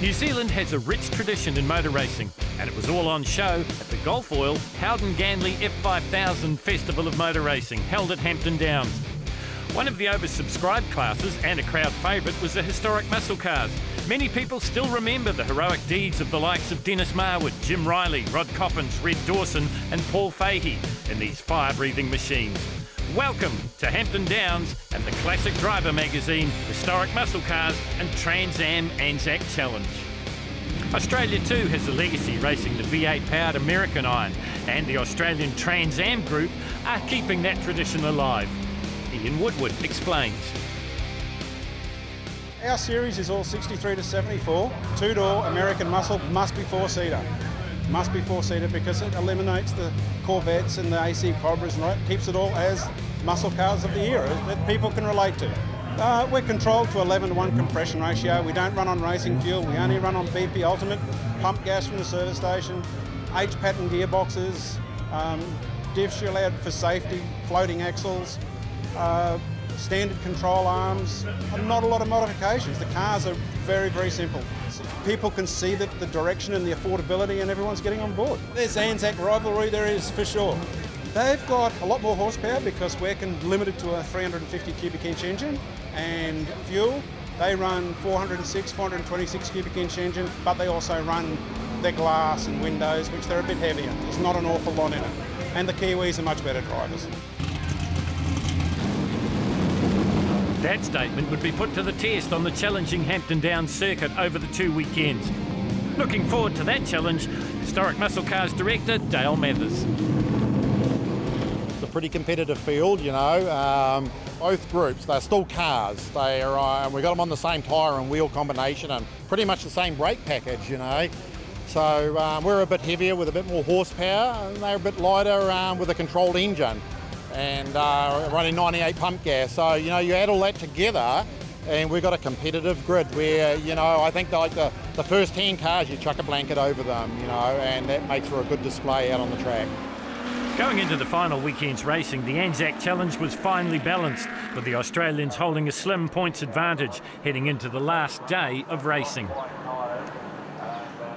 New Zealand has a rich tradition in motor racing, and it was all on show at the Gulf Oil Howden Ganley F5000 Festival of Motor Racing, held at Hampton Downs. One of the oversubscribed classes, and a crowd favourite, was the historic muscle cars. Many people still remember the heroic deeds of the likes of Dennis Marwood, Jim Riley, Rod Coppins, Red Dawson and Paul Fahey in these fire-breathing machines. Welcome to Hampton Downs and the Classic Driver magazine, Historic Muscle Cars and Trans Am Anzac Challenge. Australia too has a legacy racing the V8 powered American iron, and the Australian Trans Am group are keeping that tradition alive. Ian Woodward explains. Our series is all 63 to 74. Two-door American muscle, must be four-seater. Must be four-seater because it eliminates the Corvettes and the AC Cobras and keeps it all as muscle cars of the era that people can relate to. We're controlled to 11:1 compression ratio. We don't run on racing fuel. We only run on BP Ultimate, pump gas from the service station, H-pattern gearboxes, diffs you're allowed for safety, floating axles, standard control arms, not a lot of modifications. The cars are very, very simple. So people can see that the direction and the affordability, and everyone's getting on board. There's Anzac rivalry, there is for sure. They've got a lot more horsepower because we're limited to a 350 cubic inch engine, and fuel, they run 406, 426 cubic inch engine, but they also run their glass and windows, which they're a bit heavier. There's not an awful lot in it. And the Kiwis are much better drivers. That statement would be put to the test on the challenging Hampton Downs circuit over the 2 weekends. Looking forward to that challenge, Historic Muscle Cars Director Dale Mathers. It's a pretty competitive field, you know. Both groups, they're still cars. We got them on the same tyre and wheel combination and pretty much the same brake package, you know. So we're a bit heavier with a bit more horsepower, and they're a bit lighter with a controlled engine. And running 98 pump gas. So, you know, you add all that together and we've got a competitive grid where, you know, I think like the first 10 cars, you chuck a blanket over them, you know, and that makes for a good display out on the track. Going into the final weekend's racing, the Anzac Challenge was finely balanced, with the Australians holding a slim points advantage heading into the last day of racing.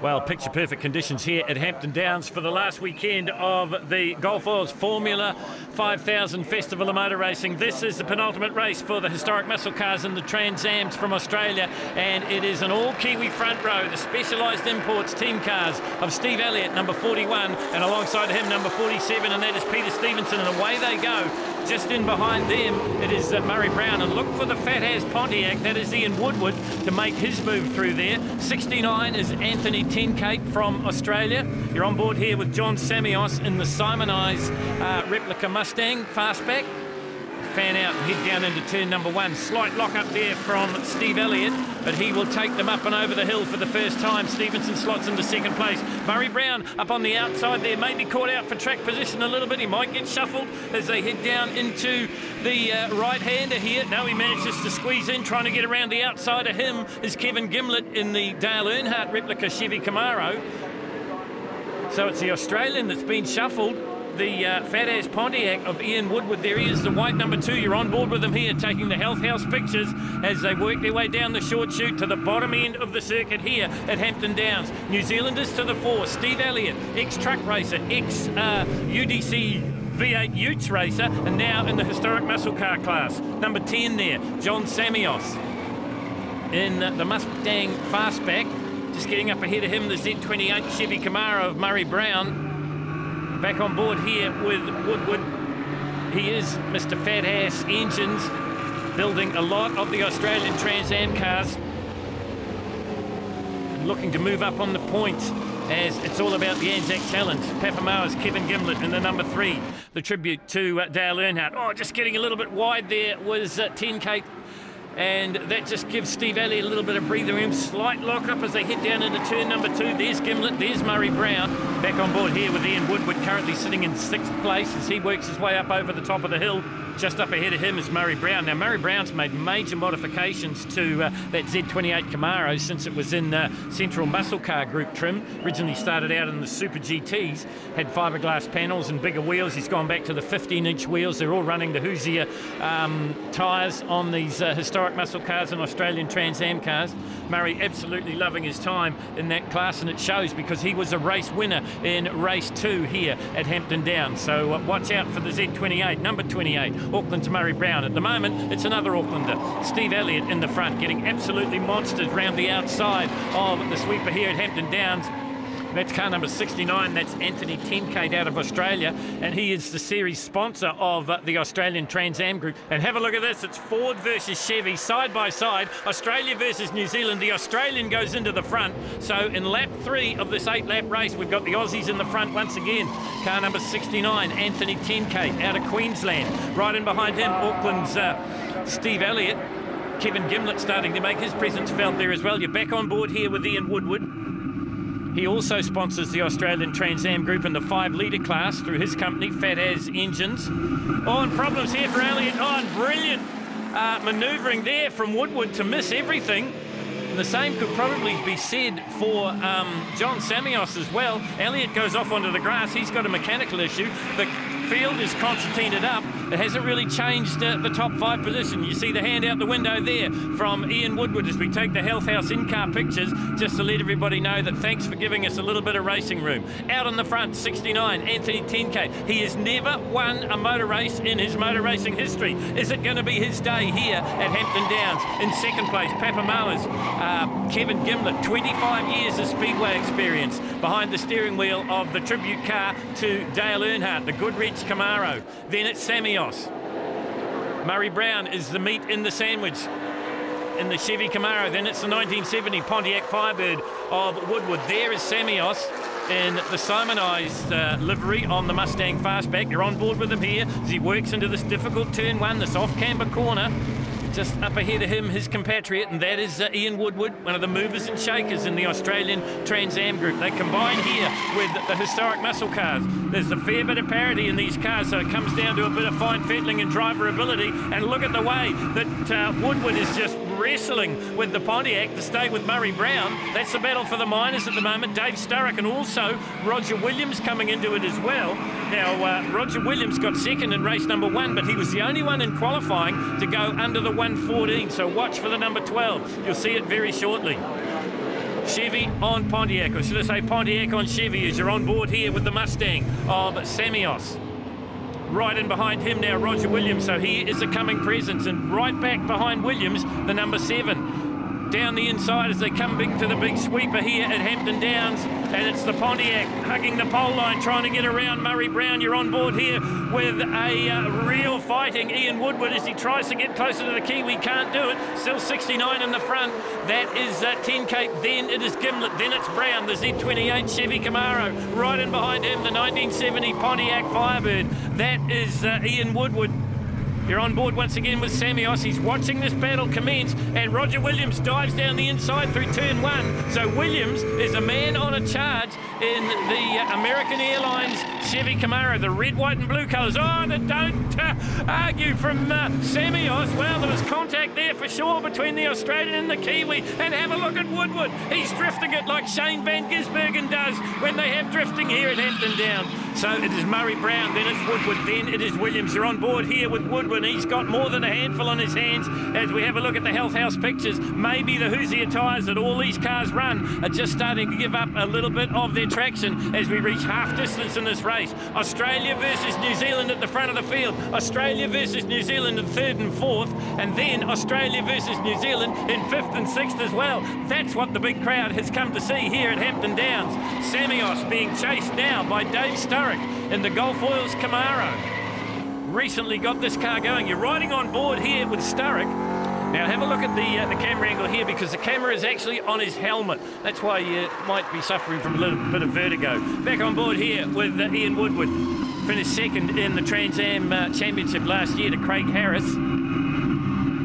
Well, picture-perfect conditions here at Hampton Downs for the last weekend of the Gulf Oil's Formula 5000 Festival of Motor Racing. This is the penultimate race for the Historic Muscle Cars and the Trans Ams from Australia, and it is an all-Kiwi front row, the Specialised Imports team cars of Steve Elliott, number 41, and alongside him, number 47, and that is Peter Stevenson, and away they go. Just in behind them, it is Murray Brown, and look for the fat-ass Pontiac, that is Ian Woodward, to make his move through there. 69 is Anthony Tenkate from Australia. You're on board here with John Samios in the Simonized replica Mustang fastback. Fan out and head down into turn number 1. Slight lock up there from Steve Elliott, but he will take them up and over the hill for the first time. Stevenson slots into second place. Murray Brown up on the outside there, maybe caught out for track position a little bit. He might get shuffled as they head down into the right-hander here. No, he manages to squeeze in, trying to get around the outside of him is Kevin Gimlett in the Dale Earnhardt replica Chevy Camaro. So it's the Australian that's been shuffled. The fat-ass Pontiac of Ian Woodward. There he is, the white number 2. You're on board with them here, taking the Health House pictures as they work their way down the short chute to the bottom end of the circuit here at Hampton Downs. New Zealanders to the fore. Steve Elliott, ex-truck racer, ex-UDC V8 Utes racer, and now in the historic muscle car class. Number 10 there, John Samios in the Mustang fastback. Just getting up ahead of him, the Z28 Chevy Camaro of Murray Brown. Back on board here with Woodward. He is Mr. Fat Ass Engines, building a lot of the Australian Trans Am cars. And looking to move up on the points as it's all about the Anzac Challenge. Papamoa's Kevin Gimlett in the number 3. The tribute to Dale Earnhardt. Oh, just getting a little bit wide there was Tenkate. And that just gives Steve Elliott a little bit of breathing room. Slight lock-up as they head down into turn number 2. There's Gimlett, there's Murray Brown. Back on board here with Ian Woodward, currently sitting in 6th place as he works his way up over the top of the hill. Just up ahead of him is Murray Brown. Now, Murray Brown's made major modifications to that Z28 Camaro since it was in Central Muscle Car Group trim. Originally started out in the Super GTs, had fiberglass panels and bigger wheels. He's gone back to the 15-inch wheels. They're all running the Hoosier tyres on these historic muscle cars and Australian Trans Am cars. Murray absolutely loving his time in that class, and it shows because he was a race winner in race 2 here at Hampton Downs. So watch out for the Z28, number 28, Auckland's Murray Brown. At the moment, it's another Aucklander, Steve Elliott in the front, getting absolutely monstered round the outside of the sweeper here at Hampton Downs. That's car number 69. That's Anthony Tenkate out of Australia, and he is the series sponsor of the Australian Trans Am Group. And have a look at this. It's Ford versus Chevy, side by side. Australia versus New Zealand. The Australian goes into the front. So in lap 3 of this 8-lap race, we've got the Aussies in the front once again. Car number 69, Anthony Tenkate out of Queensland. Right in behind him, Auckland's Steve Elliott. Kevin Gimlett starting to make his presence felt there as well. You're back on board here with Ian Woodward. He also sponsors the Australian Trans Am Group in the 5-litre class through his company, Fat As Engines. Oh, and problems here for Elliott. Oh, and brilliant manoeuvring there from Woodward to miss everything. And the same could probably be said for John Samios as well. Elliott goes off onto the grass. He's got a mechanical issue. The field is concertinaed up. It hasn't really changed the top 5 position. You see the hand out the window there from Ian Woodward as we take the Health House in-car pictures, just to let everybody know that thanks for giving us a little bit of racing room. Out on the front, 69, Anthony Tenkate. He has never won a motor race in his motor racing history. Is it going to be his day here at Hampton Downs? In second place, Papamoa's Kevin Gimlett, 25 years of speedway experience behind the steering wheel of the tribute car to Dale Earnhardt, the Goodrich Camaro. Then it's Samios. Murray Brown is the meat in the sandwich in the Chevy Camaro. Then it's the 1970 Pontiac Firebird of Woodward. There is Samios in the Simonised livery on the Mustang Fastback. You're on board with him here as he works into this difficult turn 1, this off-camber corner. Just up ahead of him, his compatriot, and that is Ian Woodward, one of the movers and shakers in the Australian Trans Am Group. They combine here with the historic muscle cars. There's a fair bit of parity in these cars, so it comes down to a bit of fine fettling and driver ability. And look at the way that Woodward is just wrestling with the Pontiac to stay with Murray Brown. That's the battle for the minors at the moment. Dave Sturrock and also Roger Williams coming into it as well. Now, Roger Williams got second in race number 1, but he was the only one in qualifying to go under the 1:14, so watch for the number 12. You'll see it very shortly. Chevy on Pontiac, or should I say Pontiac on Chevy, as you're on board here with the Mustang of Samios. Right in behind him now, Roger Williams, so he is a coming presence, and right back behind Williams, the number 7. Down the inside as they come big to the big sweeper here at Hampton Downs, and it's the Pontiac hugging the pole line, trying to get around Murray Brown. You're on board here with a real fighting Ian Woodward as he tries to get closer to the Kiwi. Can't do it. Still 69 in the front. That is Tenkate. Then it is Gimlett. Then it's Brown, the Z28 Chevy Camaro. Right in behind him, the 1970 Pontiac Firebird. That is Ian Woodward. You're on board once again with Samios. He's watching this battle commence, and Roger Williams dives down the inside through turn 1. So Williams is a man on a charge in the American Airlines Chevy Camaro, the red, white and blue colours. Oh, don't argue from Samios. Well, there was contact there for sure between the Australian and the Kiwi. And have a look at Woodward. He's drifting it like Shane Van Gisbergen does when they have drifting here at Hampton Downs. So it is Murray Brown, then it's Woodward, then it is Williams. You're on board here with Woodward. He's got more than a handful on his hands as we have a look at the Health House pictures. Maybe the Hoosier tyres that all these cars run are just starting to give up a little bit of their traction as we reach half distance in this race. Australia versus New Zealand at the front of the field. Australia versus New Zealand in 3rd and 4th, and then Australia versus New Zealand in 5th and 6th as well. That's what the big crowd has come to see here at Hampton Downs. Samios being chased now by Dave Sturrock in the Gulf Oils Camaro. Recently got this car going. You're riding on board here with Sturrock. Now have a look at the camera angle here, because the camera is actually on his helmet. That's why you might be suffering from a little bit of vertigo. Back on board here with Ian Woodward. Finished second in the Trans Am Championship last year to Craig Harris.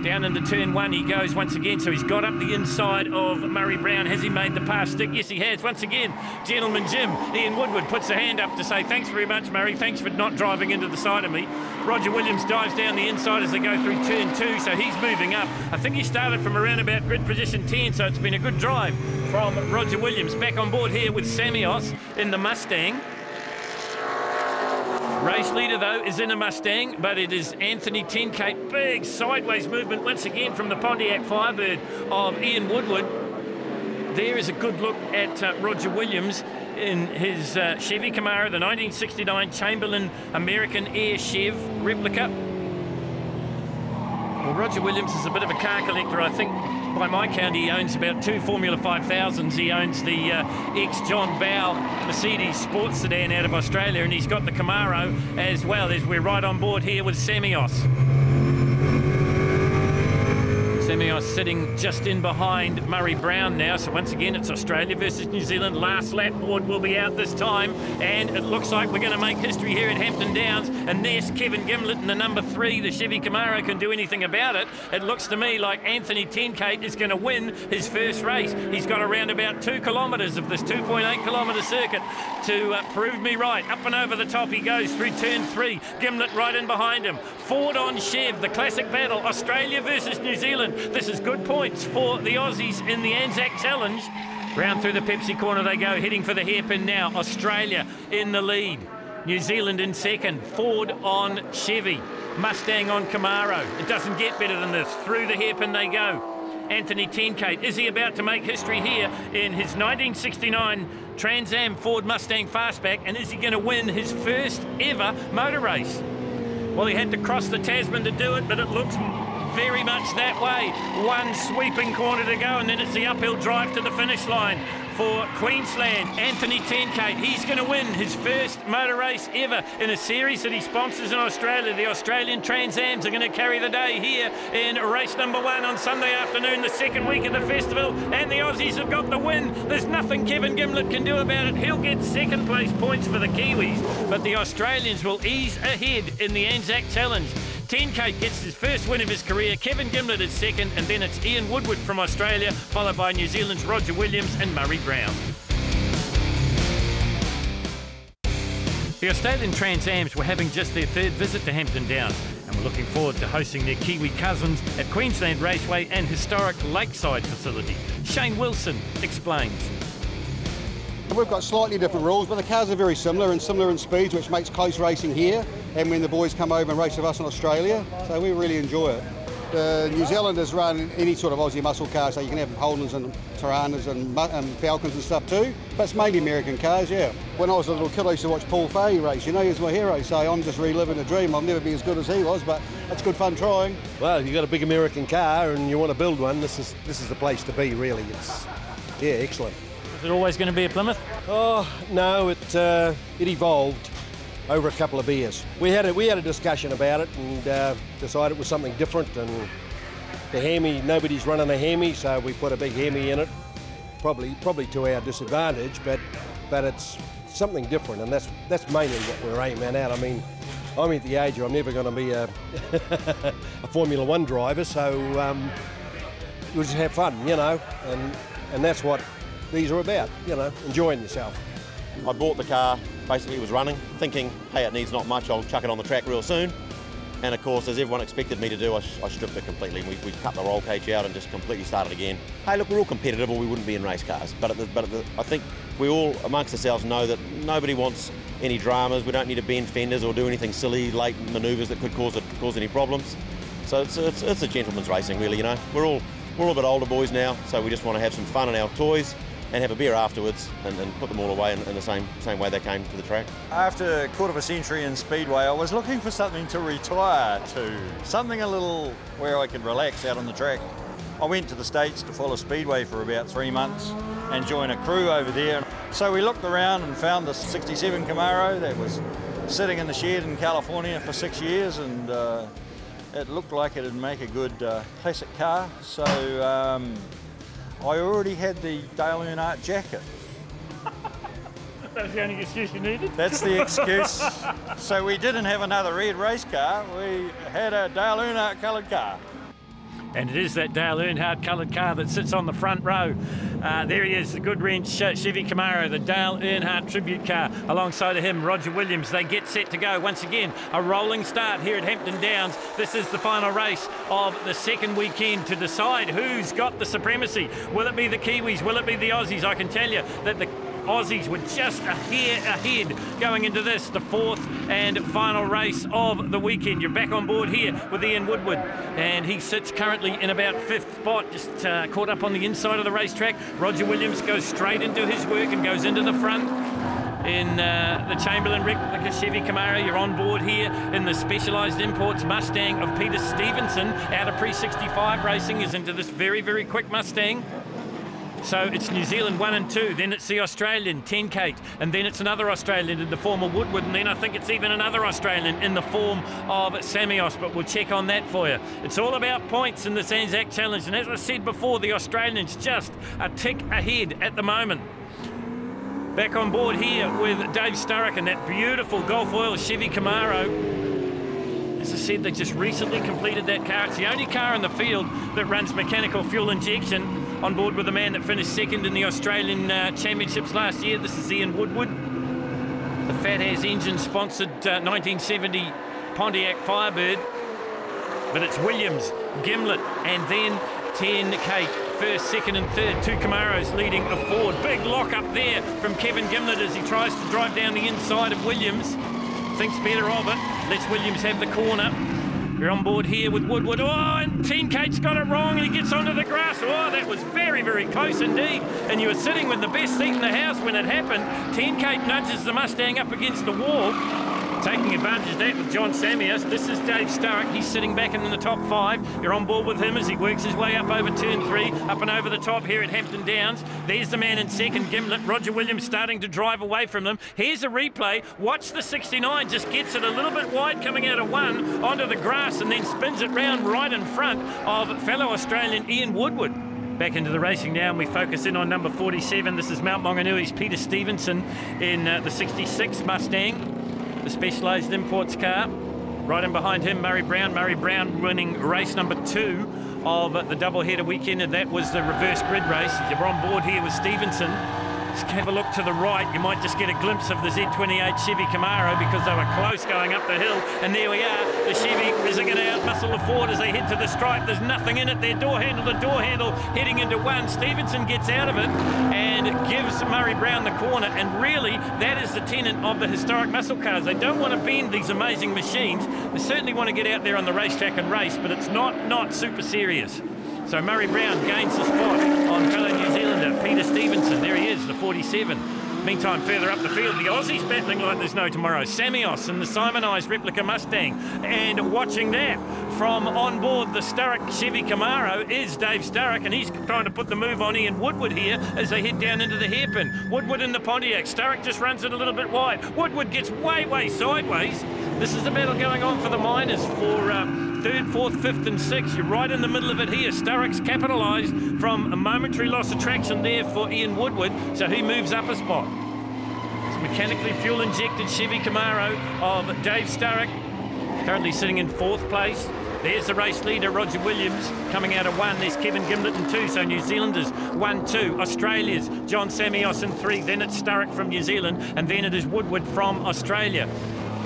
Down into turn 1 he goes once again, so he's got up the inside of Murray Brown. Has he made the pass stick? Yes, he has. Once again, Gentleman Jim, Ian Woodward puts a hand up to say, thanks very much, Murray. Thanks for not driving into the side of me. Roger Williams dives down the inside as they go through turn 2, so he's moving up. I think he started from around about grid position 10, so it's been a good drive from Roger Williams. Back on board here with Samios in the Mustang. Race leader, though, is in a Mustang, but it is Anthony Tenkate. Big sideways movement once again from the Pontiac Firebird of Ian Woodward. there is a good look at Roger Williams in his Chevy Camaro, the 1969 Chamberlain American Air Chev replica. Well, Roger Williams is a bit of a car collector. I think by my count he owns about 2 Formula 5000s. He owns the ex-John Bowe Mercedes sports sedan out of Australia, and he's got the Camaro as well, as we're right on board here with Semios. Semios sitting just in behind Murray Brown now. So once again, it's Australia versus New Zealand. Last lap board will be out this time, and it looks like we're going to make history here at Hampton Downs, unless Kevin Gimlett in the number 3, the Chevy Camaro, can do anything about it. It looks to me like Anthony Tenkate is going to win his first race. He's got around about 2 kilometres of this 2.8 kilometre circuit to prove me right. Up and over the top he goes through turn 3. Gimlett right in behind him. Ford on Chev, the classic battle, Australia versus New Zealand. This is good points for the Aussies in the Anzac Challenge. Round through the Pepsi corner they go, heading for the hairpin now. Australia in the lead. New Zealand in second. Ford on Chevy. Mustang on Camaro. It doesn't get better than this. Through the hairpin they go. Anthony Tenkate, is he about to make history here in his 1969 Trans Am Ford Mustang Fastback, and is he going to win his first ever motor race? Well, he had to cross the Tasman to do it, but it looks very much that way. One sweeping corner to go, and then it's the uphill drive to the finish line for Queensland. Anthony Tenkate, he's going to win his first motor race ever in a series that he sponsors in Australia. The Australian Trans Ams are going to carry the day here in race number 1 on Sunday afternoon, the second week of the festival, and the Aussies have got the win. There's nothing Kevin Gimlett can do about it. He'll get second place points for the Kiwis, but the Australians will ease ahead in the Anzac Challenge. Tenkate gets his first win of his career, Kevin Gimlett is second, and then it's Ian Woodward from Australia, followed by New Zealand's Roger Williams and Murray Brown. The Australian Trans Ams were having just their 3rd visit to Hampton Downs, and we're looking forward to hosting their Kiwi cousins at Queensland Raceway and historic Lakeside facility. Shane Wilson explains. We've got slightly different rules, but the cars are very similar and similar in speeds, which makes close racing here, and when the boys come over and race with us in Australia, so we really enjoy it. The New Zealanders run any sort of Aussie muscle car, so you can have Holden's and Tiranas and Falcons and stuff too, but it's mainly American cars, yeah. When I was a little kid, I used to watch Paul Fahey race, you know, he was my hero, so I'm just reliving a dream. I'll never be as good as he was, but it's good fun trying. Well, if you've got a big American car and you want to build one, this is the place to be, really. It's, yeah, excellent. Is it always going to be a Plymouth? Oh, no, it evolved over a couple of beers. We had a discussion about it and decided it was something different, and the Hemi, nobody's running a Hemi, so we put a big Hemi in it, probably to our disadvantage, but it's something different, and that's mainly what we're aiming at. I mean, I'm at the age where I'm never going to be a Formula 1 driver, so we'll just have fun, you know, and that's what these are about, you know, enjoying yourself. I bought the car, basically it was running, thinking, hey, it needs not much, I'll chuck it on the track real soon. And of course, as everyone expected me to do, I stripped it completely. We cut the roll cage out and just completely started again. Hey, look, we're all competitive or we wouldn't be in race cars. But I think we all, amongst ourselves, know that nobody wants any dramas. We don't need to bend fenders or do anything silly, late manoeuvres that could cause any problems. So it's a gentleman's racing, really, you know. We're all a bit older boys now, so we just want to have some fun in our toys and have a beer afterwards and put them all away in the same way they came to the track. After a quarter of a century in Speedway, I was looking for something to retire to, something a little where I could relax out on the track. I went to the States to follow Speedway for about 3 months and join a crew over there. So we looked around and found this 67 Camaro that was sitting in the shed in California for 6 years, and it looked like it'd make a good classic car. So I already had the Dale Earnhardt jacket. That's the only excuse you needed? That's the excuse. So we didn't have another red race car, we had a Dale Earnhardt coloured car. And it is that Dale Earnhardt coloured car that sits on the front row. There he is, the Goodwrench Chevy Camaro, the Dale Earnhardt tribute car. Alongside of him, Roger Williams. They get set to go. Once again, a rolling start here at Hampton Downs. This is the final race of the second weekend to decide who's got the supremacy. Will it be the Kiwis? Will it be the Aussies? I can tell you that the Aussies were just a hair ahead going into this, the fourth and final race of the weekend. You're back on board here with Ian Woodward, and he sits currently in about fifth spot, just caught up on the inside of the racetrack. Roger Williams goes straight into his work and goes into the front in the Chamberlain replica Chevy Camaro. You're on board here in the Specialised Imports Mustang of Peter Stevenson out of Pre-65 Racing, is into this very, very quick Mustang. So it's New Zealand 1 and 2, then it's the Australian, 10 Kate, and then it's another Australian in the form of Woodward, and then I think it's even another Australian in the form of Samios, but we'll check on that for you. It's all about points in this Anzac Challenge, and as I said before, the Australians just a tick ahead at the moment. Back on board here with Dave Sturrock and that beautiful Gulf Oil Chevy Camaro. As I said, they just recently completed that car. It's the only car in the field that runs mechanical fuel injection. On board with the man that finished second in the Australian Championships last year. This is Ian Woodward. The Fat Ass engine-sponsored 1970 Pontiac Firebird. But it's Williams, Gimlet, and then 10 Kate. First, second and third, two Camaros leading a Ford. Big lock up there from Kevin Gimlet as he tries to drive down the inside of Williams. Thinks better of it, lets Williams have the corner. We're on board here with Woodward. Oh, and 10 Kate's got it wrong and he gets onto the grass. Oh, that was very, very close indeed. And you were sitting with the best seat in the house when it happened. 10 Kate nudges the Mustang up against the wall. Taking advantage of that with John Samios. This is Dave Sturrock. He's sitting back in the top five. You're on board with him as he works his way up over turn 3, up and over the top here at Hampton Downs. There's the man in second, Gimlet. Roger Williams starting to drive away from them. Here's a replay. Watch the 69, just gets it a little bit wide coming out of 1 onto the grass and then spins it round right in front of fellow Australian Ian Woodward. Back into the racing now, and we focus in on number 47. This is Mount Mauganui's Peter Stevenson in the 66 Mustang. The Specialised Imports car. Right in behind him, Murray Brown. Murray Brown winning race number 2 of the doubleheader weekend, and that was the reverse grid race. You're on board here with Stevenson. Just have a look to the right. You might just get a glimpse of the Z28 Chevy Camaro because they were close going up the hill. And there we are. The Chevy is going to outmuscle the Ford as they head to the stripe. There's nothing in it. Their door handle heading into 1. Stevenson gets out of it and gives Murray Brown the corner. And really, that is the tenet of the historic muscle cars. They don't want to bend these amazing machines. They certainly want to get out there on the racetrack and race, but it's not super serious. So Murray Brown gains the spot on fellow New Zealander Peter Stevenson. There he is, the 47. Meantime, further up the field, the Aussies battling like there's no tomorrow. Samios and the Simonised replica Mustang. And watching that from on board the Sturrock Chevy Camaro is Dave Sturrock, and he's trying to put the move on Ian Woodward here as they head down into the hairpin. Woodward in the Pontiac. Sturrock just runs it a little bit wide. Woodward gets way sideways. This is the battle going on for the minors for 3rd, 4th, 5th and 6th. You're right in the middle of it here. Sturrock's capitalised from a momentary loss of traction there for Ian Woodward, so he moves up a spot. It's mechanically fuel injected Chevy Camaro of Dave Sturrock, currently sitting in 4th place. There's the race leader, Roger Williams, coming out of 1. There's Kevin Gimlet in 2, so New Zealanders 1, 2. Australia's John Samios in 3. Then it's Sturrock from New Zealand, and then it is Woodward from Australia.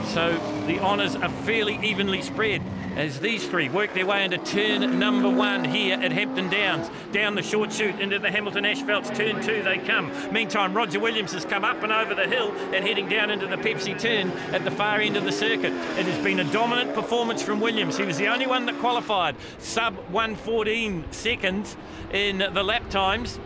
So the honours are fairly evenly spread as these three work their way into turn number 1 here at Hampton Downs. Down the short chute into the Hamilton Asphalts, turn 2 they come. Meantime, Roger Williams has come up and over the hill and heading down into the Pepsi turn at the far end of the circuit. It has been a dominant performance from Williams. He was the only one that qualified sub 1:14 seconds in the lap times.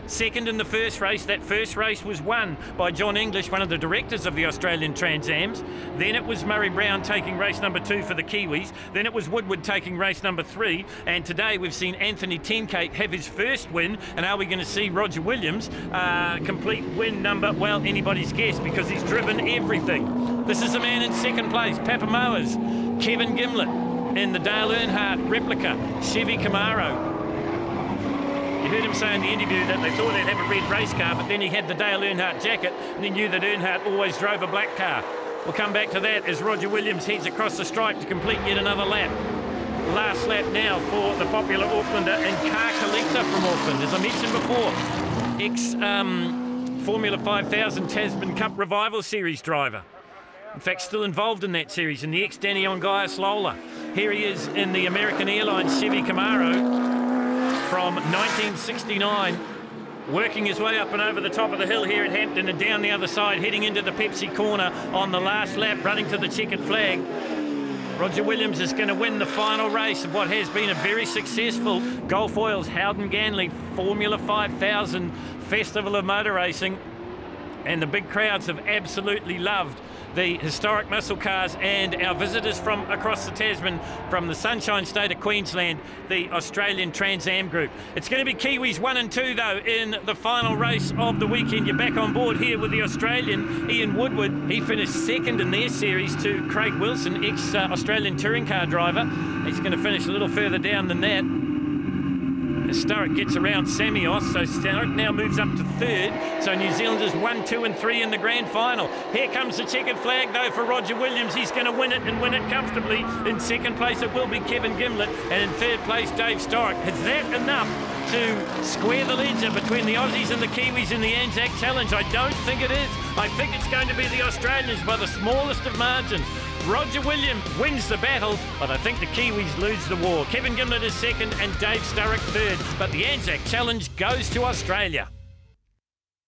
Second in the first race. That first race was won by John English, one of the directors of the Australian Trans Ams. Then it was Murray Brown taking race number 2 for the Kiwis. Then it was Woodward taking race number 3. And today we've seen Anthony Tenkate have his first win. And are we going to see Roger Williams complete win number? Well, anybody's guess, because he's driven everything. This is the man in second place, Papamoa's Kevin Gimlet in the Dale Earnhardt replica Chevy Camaro. You heard him say in the interview that they thought they'd have a red race car, but then he had the Dale Earnhardt jacket and he knew that Earnhardt always drove a black car. We'll come back to that as Roger Williams heads across the stripe to complete yet another lap. Last lap now for the popular Aucklander and car collector from Auckland. As I mentioned before, Formula 5000 Tasman Cup Revival Series driver. In fact, still involved in that series, in the ex-Danny Ongaias Lola. Here he is in the American Airlines Chevy Camaro from 1969. working his way up and over the top of the hill here at Hampton and down the other side, heading into the Pepsi corner on the last lap, running to the checkered flag. Roger Williams is going to win the final race of what has been a very successful Gulf Oils Howden Ganley Formula 5000 Festival of Motor Racing. And the big crowds have absolutely loved the historic muscle cars, and our visitors from across the Tasman, from the Sunshine State of Queensland, the Australian Trans Am Group. It's going to be Kiwis 1 and 2 though in the final race of the weekend. You're back on board here with the Australian Ian Woodward. He finished second in their series to Craig Wilson, ex-Australian touring car driver. He's going to finish a little further down than that. Sturrock gets around Samios, so Sturrock now moves up to third. So New Zealanders 1, 2 and 3 in the grand final. Here comes the checkered flag though for Roger Williams. He's going to win it and win it comfortably. In second place it will be Kevin Gimlett, and in third place Dave Sturrock. Is that enough to square the ledger between the Aussies and the Kiwis in the Anzac Challenge? I don't think it is. I think it's going to be the Australians by the smallest of margins. Roger Williams wins the battle, but I think the Kiwis lose the war. Kevin Gimlett is second and Dave Sturrock third, but the Anzac Challenge goes to Australia.